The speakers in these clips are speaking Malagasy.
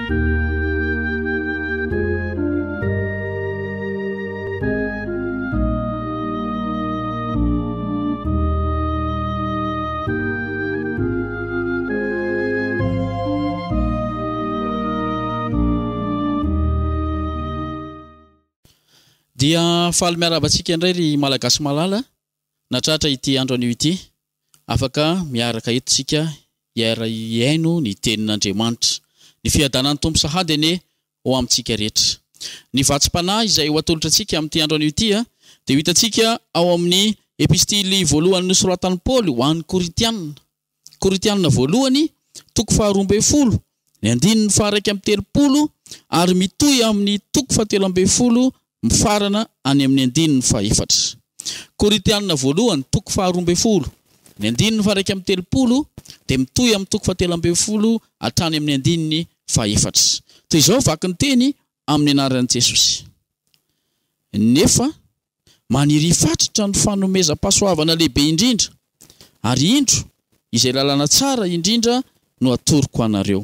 Dia faly miarabantsika indray ry malagasy malala natratra ity andro anio ity afaka miaraka etontsika iaino ny tenin'Andriamanitra ny fiadanan'ny Tompo sahady ane ao amintsika rehetra ny vatsim-panahy izay ho atolotra antsika amin'ity andro anio ity dia hitantsika ao amin'ny epistily voalohany nosoratan'i Paoly ho an'ny Korintianina voalohany toko 12 ny 9:1-30 ary mitohy amin'ny toko 7 mifarana any amin'ny 9:4. Korintianina voalohany toko 12 ny 9:1-30 dia mitohy amin'ny toko 7 hatrany amin'ny 9:4. Toy izao vaky ny teny amin'ny anaran'i Jesosy. Nefa maniry fatratra ny fanomezam-pahasoavana lehibe indrindra ary indro izay lalàna tsara indrindra no atoroko anareo.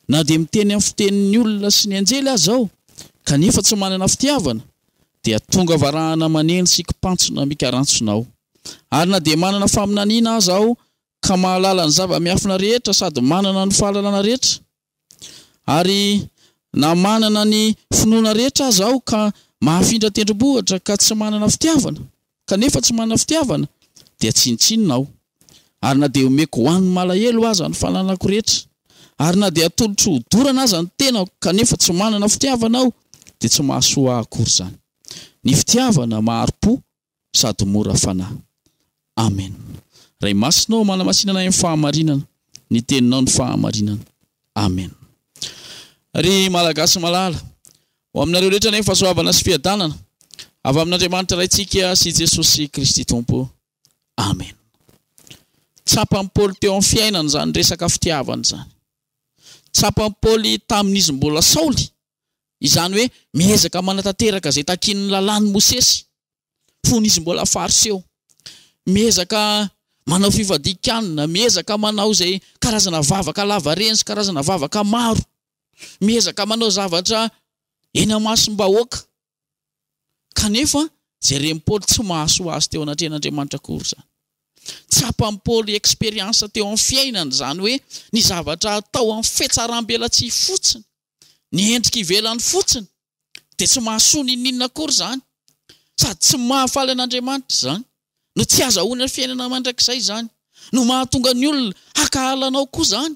Na dia miteny amin'ny fitenin'ny olona sy ny anjely aza aho kanefa tsy manana fitiavana dia tonga varahana maneno sy kipantsona mikarantsonao. Ary na dia manana faminaniana aza aho ka mahalala ny zava-miafina rehetra sady manana ny fahalalana rehetra ary na manana ny finoana rehetra aza aho ka mahafindra tendrombohitra ka tsy manana fitiavana kanefa tsy manana fitiavana dia tsintsinonao. Ary na dia omeko ho an'ny malahelo aza ny fahalalako rehetra ary na dia atolotro hodorana aza ny tenako kanefa tsy manana fitiavana aho dia tsy mahasoa akory zany. Ny fitiavana maharo-po sady mora fanahy. Amen. Ray masinao manamasinana amin'ny fahamarinana, ny teninao ny fahamarinana. Amen. Ry malagasy malala, ho aminareo rehetra ny fahasoavana sy fiadanana avy amin'Andriamanitra raintsika sy Jesosy Kristy Tompo. Amen. Tsapany Paoly teo amin'ny fiainana zany resaka fitiavana zany. Tsapany Paoly tamin'izy mbola Saoly, izany hoe miezaka manatanteraka izay takin'ny lalàn'i Mosesy, fon'izy mbola fariseo, miezaka manao fivadikanina, miezaka manao izay karazana vavaka lavareny sy karazana vavaka maro, miezaka manao zavatra eny amasom-bahoaka. Kanefa jereny Paoly tsy mahasoa azy teo anatrehan'Andriamanitra akory zany. Tsapany Paoly expérience teo amin'ny fiainana zany hoe ny zavatra atao amin'ny fetsaram-belatsy fotsiny, ny endrika ivelany fotsiny dia tsy mahasoa ny ninona akory zany, sady tsy mahafaly an'Andriamanitra zany, no tsy azahoana ny fiainana mandrakizay zany, no mahatonga ny olona hakahalanao koa zany.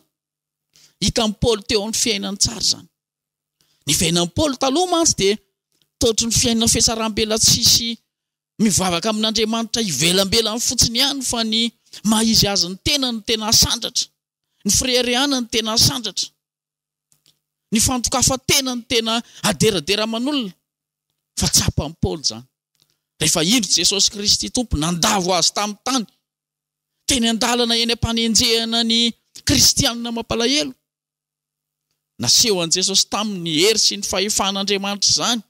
Hitan'ny Paoly teo amin'ny fiainany tsara zany. Ny fiainan'ny Paoly taloha mantsy dia totry ny fiainana fetsaram-belatsy sy mivavaka amin'Andriamanitra ivelambelany fotsiny ihany fa ny mahizy azy ny tena sandratra, ny freriana ny tena sandratra, ny fantokafatena ny tena aderadera aman'olona. Fa tsapany Paoly zany. Rehefa indro Jesosy Kristy Tompo nandavo azy tamin'ny tany, teny andalana eny ampanenjehana ny kristianina mampalahelo, naseho an'i Jesosy tamin'ny hery sy ny fahefan'Andriamanitra zany.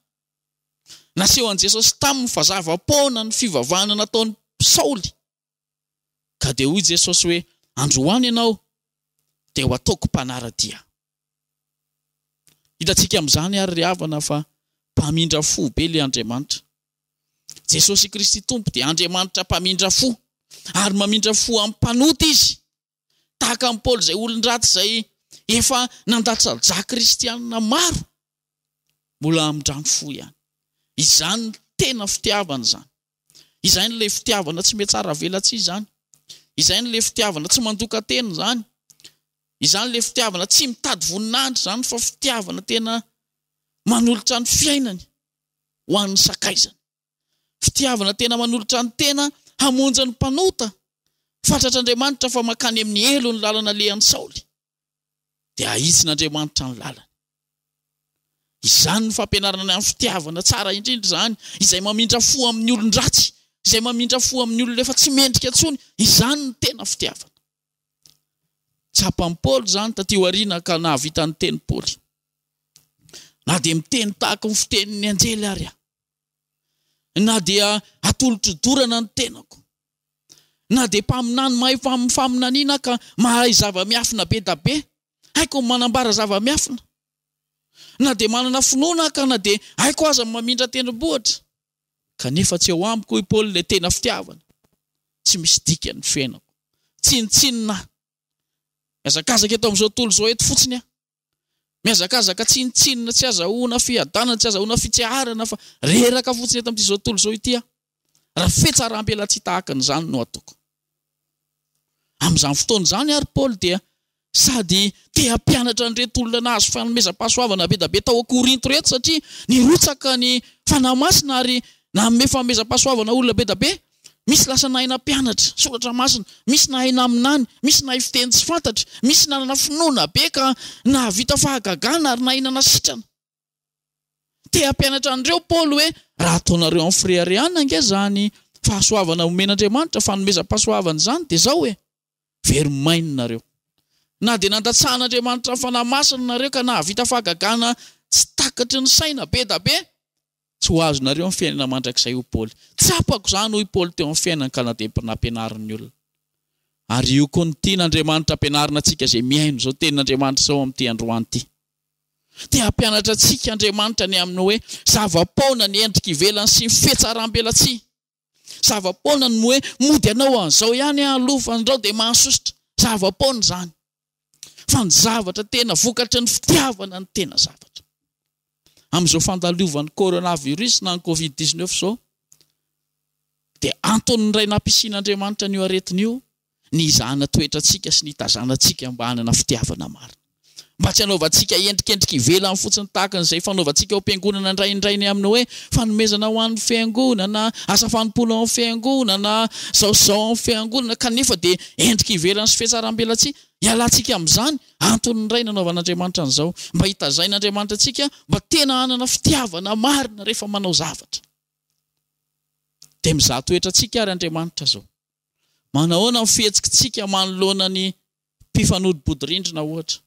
Naseho an'i Jesosy tamin'ny fazava-poana ny fivavahana nataon'ny Saoly. Ka dia hoy Jesosy hoe androany ianao dia ho ataoko mpanaradia. Hitantsika amin'izany ary ry havana fa mpamindra fo be ilay Andriamanitra. Jesosy Kristy Tompo dia Andriamanitra mpamindra fo, ary mamindra fo amin'ny mpanota izy. Tahaka amin'ny Paoly izay olon-dratsy izay efa nandatra ja kristianina maro, mbola amindrano fo ihany. Izany tena fitiavana zany. Izany ilay fitiavana tsy mety tsara velatsy izany. Izany ilay fitiavana tsy mandoka tena zany. Izany ilay fitiavana tsy mitady voninahitra zany, fa fitiavana tena manolotra ny fiainany ho an'ny sakaizany. Fitiavana tena manolotra ny tena hamonjy ny mpanota. Fantatr'Andriamanitra fa makany amin'ny elo ny lalana lehan'ny Saoly, dia ahitsin'Andriamanitra ny lalany. Izany ny fampianarana amin'ny fitiavana tsara indrindra zany, izay mamindra fo amin'ny olon-dratsy, izay mamindra fo amin'ny olona efa tsy mendrika intsony. Izany ny tena fitiavana. Tsapany Paoly zany taty aoriana ka nahavita ny teny Paoly. Na dia miteny tahaka ny fitenin'ny anjely ary aho, na dia atolotrodorana ny tenako, na dia mpaminany mahay faminaniana ka mahay zava-miafina be da be, haiko manambara zava-miafina, Na dia manana finoana ka na dia haiko aza mamindra tendrombohitra. Kanefa tsy eo amiko i Paul ilay tena fitiavana. Tsy misy dikany fiainako. Tsinitsinina. Miazakazaka eto amin'izao tontolo izao eto fotsiny aho. Miazakazaka tsinitsinina tsy azahoana fiadanana, tsy azahoana fitsiarana fa reraka fotsiny eto amin'izao tontolo izao ity aho. Raha fetsaram-pelatsy tahaka an'izany no ataoko. Amin'izany fotoana izany ary Paul dia sady te hampianatra an'ireto olona nahazo fanomezam-pahasoavana be da be tao Korinto reto satria nirotsaka ny fanahy masina ary nanome fanomezam-pahasoavana olona be da be. Misy lasa nahina mpianatra, soratra masina, misy nahina aminany, misy nahay fiteny tsy fantatra, misy nanana finoana be ka nahavita fahagagana ary nahinana sitrana. Te hampianatra an'ireo Paul hoe raha ataonareo amin'ny freriana ange zany fahasoavana omen'Andriamanitra, fanomezam-pahasoavana zany dia zao hoe veromaina nareo. Na dia nandatsahan'Andriamanitra fanahy masina nareo ka nahavita fahagagana tsy takatry ny saina be da be, tsy ho azonareo amin'ny fiainana mandrakizay ho Paul. Tsapako izany hoy Paul teo amin'ny fiainana ka na dia nampianarin'ny olona. Ary io koa ny tian'Andriamanitra ampianarina antsika izay miaino izao tenin'Andriamanitra izao amin'ity androany ity. Te hampianatra antsika Andriamanitra ny amin'ny hoe zava-paona ny endrika ivelany sy ny fetsaram-belatsia. Zava-paona ny hoe mody anao an'izao ihany aloha fa andrao dia mahasositra. Zava-paona izany. Fa ny zavatra tena vokatry ny fitiavana ny tena zavatra. Amin'izao fandalovan'ny coronavirus na ny Covid-19 izao, dia anton'ny ray nampiasian'Andriamanitra n'io aretin'io ny izahana toetrantsika sy ny tazanantsika mba hanana fitiavana marina. Mba tsy hanaovantsika endrikendrika ivelany fotsiny tahaka an'izay fanaovantsika ao am-piangonana indraindrainy amin'ny hoe fanomezana ho an'ny fiangonana, asa fanompoana ao amin'ny fiangonana, zaozao amin'ny fiangonana, kanefa dia endrika ivelany sy fetsaram-belatsia. Ialantsika amin'izany, anton'ny ray nanaovan'Andriamanitra an'izao, mba hitazain'Andriamanitra antsika mba tena hanana fitiavana marina rehefa manao zavatra. Dia mizaha toetrantsika ary Andriamanitra zao. Manahoana amin'ny fihetsikitsika manoloana ny mpifanodi-bodirindrina ohatra.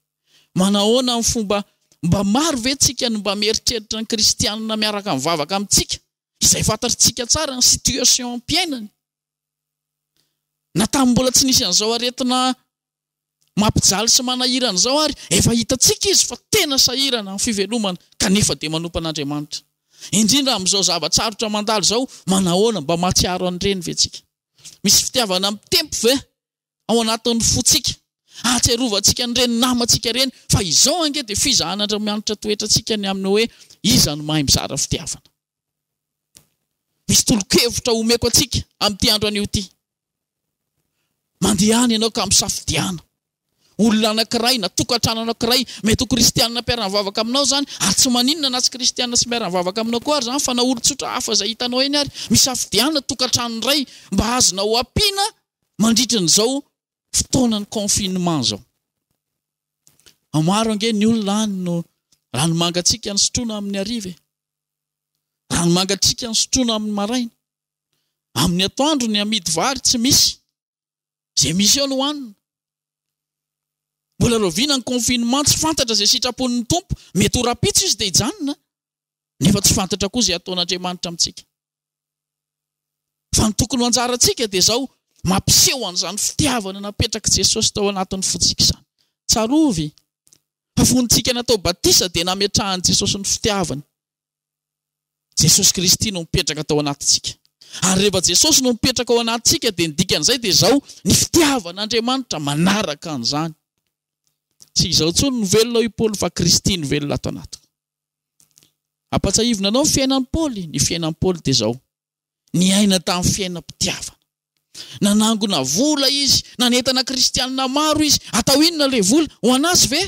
Manahoana amin'ny fomba mba maro ve tsika no mba mieritreritra ny kristianina miaraka mivavaka amintsika, izay fantatritsika tsara ny situation am-piainany. Na tamin'ny mbola tsy nisy an'izao aretina mampijaly sy manahirana izao ary efa hitantsika izy fa tena sahirana amin'ny fivelomana kanefa dia manompa an'Andriamanitra. Indrindra amin'izao zavatsarotra mandalo izao, manahoana mba mahatsiaro an'ireny ve tsika? Misy fitiavana amin'ny tempo ve ao anatin'ny fotsika? Ahatsiarovantsika an'ireny namantsika ireny fa izao ange dia fizahan'Andriamanitra toetrantsika ny amin'ny hoe iza no mahay mizara fitiavana. Misy tolo-kevitra omeko antsika amin'ity andro anio ity. Mandehany ianao ka misafidiana. Olona anankiray na tokantrano anankiray mety ho kristianina mpiara-mivavaka aminao zany, ary tsy maninona na tsy kristianina sy mpiara-mivavaka aminao koa ary zany fa na olon-tsotra hafa izay hitanao eny ary misafidiana tokantrano iray mba azonao ampiana mandritra n'izao fotoanan'ny confinement zao. Maro ange ny olona any no ranomangatsika ny sotroina amin'ny hariva, ranomangatsika ny sotroina amin'ny maraina, amin'ny atoandro ny amidy vary tsy misy, izay misy eo no hohanina. Mbola roviana ny confinement, tsy fantatra izay sitrapon'ny tompo, mety ho rapitso izy dia hijanona, nefa tsy fantatra koa izay ataon'Andriamanitra amintsika. Fa ny tokony ho anjarantsika dia izao, mampiseho an'izany fitiavana napetraka Jesosy tao anatin'ny fontsika izany. Tsarovy, fa fontsika natao batisa dia nametrahan'i Jesosy ny fitiavana. Jesosy Kristy no mipetraka tao anatintsika. Ary rehefa Jesosy no mipetraka ao anatintsika dia ny dikan'izay dia izao ny fitiavan'Andriamanitra manaraka an'izany. Tsy izao tsony no velona i Paul fa Kristy no velona ato anatiko. Ampatsahivina anao ny fiainan'i Paul, ny fiainan'i Paul dia izao. Ny aina tamin'ny fiainam-pitiavana. Nanangona vola izy, nanentana kristianina maro izy, atao inona ilay vola? Ho anazy ve?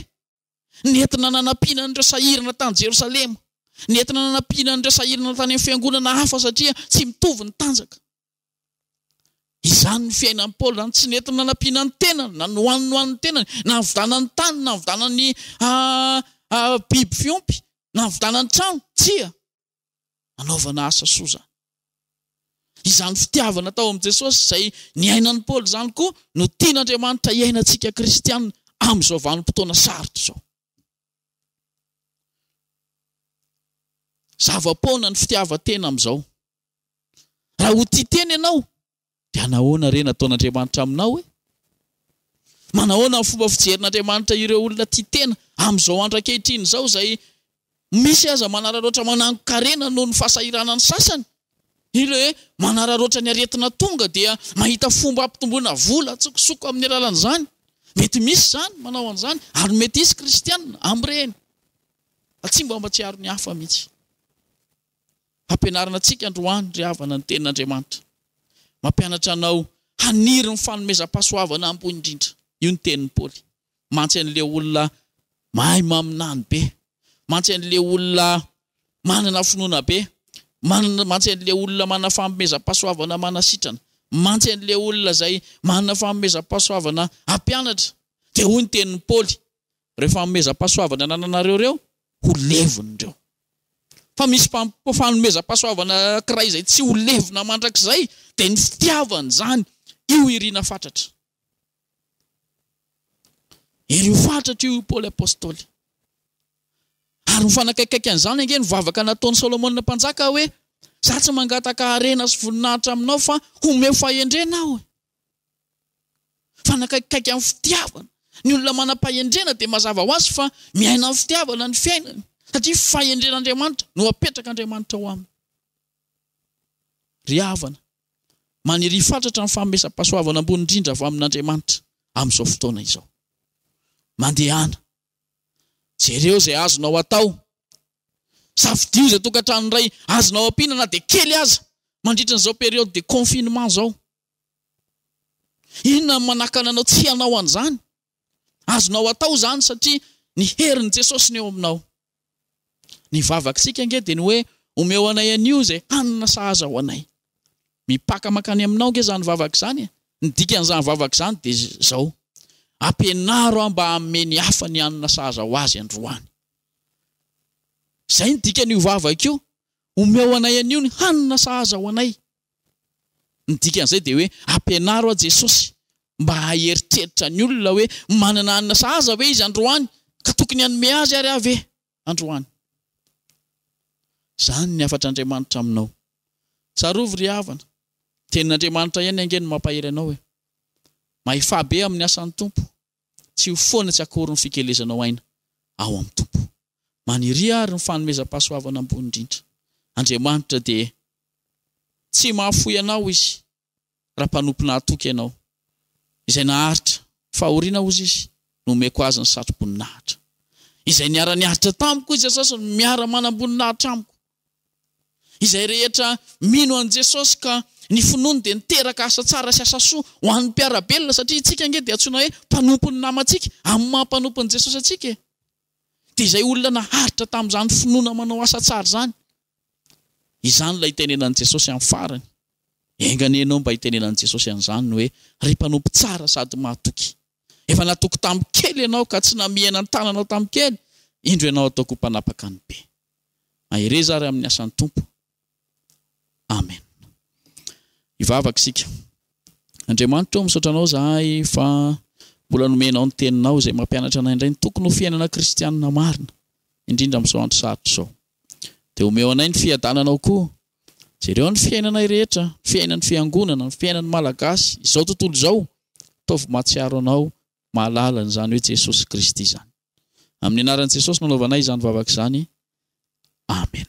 Nentina nanampiana an'ireo sahirana tany Jerosalema. Nentina nanampiana an'ireo sahirana tany amin'ny fiangonana hafa satria tsy mitovy ny tanjaka. Izany ny fiainan'i Paul, tsy nentina nanampiana ny tenany, na nohaniny tenany, na nividanany tany, na nividanany biby fiompy, na nividanany trano, tsia. Anaovana asa soa zany. Izany fitiavana tao amin'i Jesosy izay ny ainan'i Paul izany koa no tian'Andriamanitra iainantsika kristianina amin'izao vanim-potoana sarotra izao. Zava-paona ny fitiavan-tena amin'izao. Raha ho tia tena ianao, dia nahoana re nataon'Andriamanitra aminao hoe? Manahoana ny fomba fijerin'Andriamanitra ireo olona tia tena amin'izao andro ankehitriny izao izay Misy aza manararoatra manankarena noho ny fasahirana ny sasany. Ile manararoatra ny aretina tonga dia mahita fomba ampitomboana vola tsokosoko amin'ny alalan'izany. Mety misy zany manao an'izany ary mety isy kristianina amreny. Tsy mba matsiaro ny hafa mihitsy. Ampianarana antsika androany ry havana ny tenin'Andriamanitra. Mampianatra anao haniry ny fanomezam-pahasoavana ambony indrindra. Io ny tenin'ny Paoly. Mantsy an'le olona mahay maminany be. Mantsy an'le olona manana finoana be. Mantsy an'le olona manana fanomezam-pahasoavana manasitrana. Mantsy an'le olona zay manana fanomezam-pahasoavana ampianatra. Dia hoy ny tenin'ny Paoly, rehefa fanomezam-pahasoavana nananareo reo, ho levony reo. Fa misy fanomezam-pahasoavana kiray izay tsy ho levona mandrakizay, dia ny fitiavana zany io irina fatratra. Iry ho fatratra io Paoly apôstôly. Ary mifanakaikaiky an'izany ange ny vavaka nataon'ny Solomona mpanjaka hoe, za tsy mangataka harena sy voninahitra aminao fa homeo fahendrena aho. Fanakaikaiky amin'ny fitiavana. Ny olona manam-pahendrena dia mazava ho azy fa miaina amin'ny fitiavana ny fiainany. Satria fahendren'Andriamanitra no apetraka Andriamanitra ao aminy. Ry havana, maniry fatratra ny fanomezam-pahasoavana ambony indrindra avy amin'Andriamanitra amin'izao fotoana izao. Mandehana. Jereo izay azonao atao. Safidio izay tokantrano iray azonao ampiana na dia kely aza mandritra n'izao période de confinement zao. Inona manakana anao tsy hanao an'izany? Azonao atao zany satria ny herin'i Jesosy ny eo aminao. Ny vavaksika ange dia ny hoe omeo anay anio izay hanina sahaza ho anay. Mipaka makany aminao nge zany vavaka izany. Ny dikan'izany vavaka izany dia zao. Ampianaro mba hameny hafa ny hanina sahaza ho azy androany. Zay ny dikan'io vavaka io. Omeo anay anio ny hanina sahaza ho anay. Ny dikan'izay dia hoe ampianaro a Jesosy mba haeritreritra ny olona hoe manana hanina sahaza hoe izy androany ka tokony hanome azy ary ave androany. Zany ny afatr'Andriamanitra aminao. Tsarovy ry havana. Tenin'Andriamanitra ihany ange ny mampahery anao hoe mahifabe amin'ny asan'ny tompo. Tsy ho foana tsy akory ny fikelezanao aina ao amin'ny tompo. Maniry ary ny fanomezam-pahasoavana ambony indrindra. Andriamanitra dia tsy mahafoy anao izy raha mpanompo nahatoky ianao. Izay naharitra fahoriana hozy izy no omeko azy ny satro-boninahitra. Izay niara-niaritra tamiko izy Jesosy miara manam-boninahitra amiko. Izay rehetra mino an Jesosy ka ny finoany dia niteraka asa tsara sy asa soa ho an'ny mpiarabelona satria itsika ange dia antsoina hoe mpanompon'ny namantsika amin'ny mampanompon'i Jesosy atsika. Dia izay olona naharitra tamin'izany finoana manao asa tsara zany. Izany ilay itenenan'i Jesosy amin'ny farany. Enganenao mba itenenan'i Jesosy an'izany hoe ry mpanompo tsara sady mahatoky. Efa natoky tamin'ny kely ianao ka tsy namihana ny tananao tamin'ny kely, indro ianao ataoko mpanapaka ny be. Mahireza ary amin'ny asan'ny tompo. Amen. Ivavaka isika. Andriamanitra misaotra anao zahay fa mbola nomenao ny teninao izay mampianatra anay indray ny tokony ho fiainana kristianina marina, indrindra amin'izao andro sarotra izao. Dia omeo anay ny fiadananao koa. Jereo ny fiainanay rehetra, fiainan'ny fiangonana, ny fiainan'ny malagasy, izao tontolo izao, taovy mahatsiaro anao, mahalala n'izany hoe Jesosy Kristy izany. Amin'ny anaran'i Jesosy nanaovanay izany vavaka izany. Amen.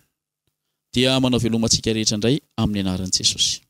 Dia manao velomantsika rehetra indray amin'ny anaran'i Jesosy.